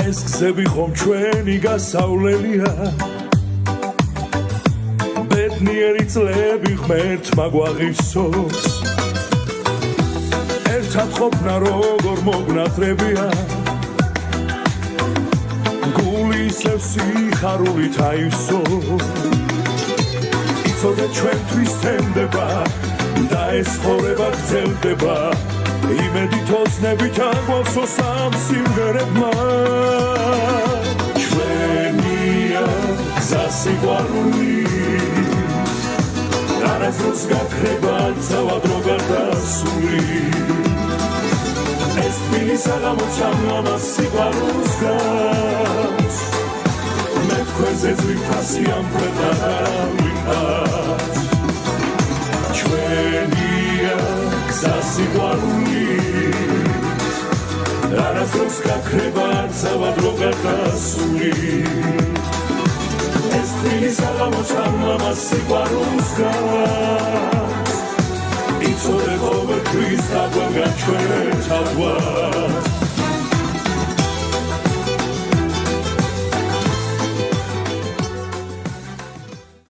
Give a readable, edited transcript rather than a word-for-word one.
ეს გზები ხომ ჩვენი გასავლელია ბედნიერი წლები ღმერთმა გვაღივსოს ერთად ყოფნა როგორ მოგნათრებია გული ისევ სიხარულით აივსო იცოდე ჩვენთვის თემდება და ეს ცხოვრება გრძელდება იმედით ოცნებით აგვავსოს ამ სიმღერებმა ჩვენია გზა სიყვარული არასდროს გაქრება ცალად რო გარდასული ეს თბილი საღამოც ამ ლამაზ სიყვარულს გავს მე თქვენზე ძვირფასი ამ ქვეყნად არავინყავს ჩვენია გზა სიყვარული არასდროს გაქრება ცალად რო გარდასული ეს თბილი საღამოც ამ ლამაზ სიყვარულს გავს იცოდე ყოველთვის დაგვაგან ჩვენ თავად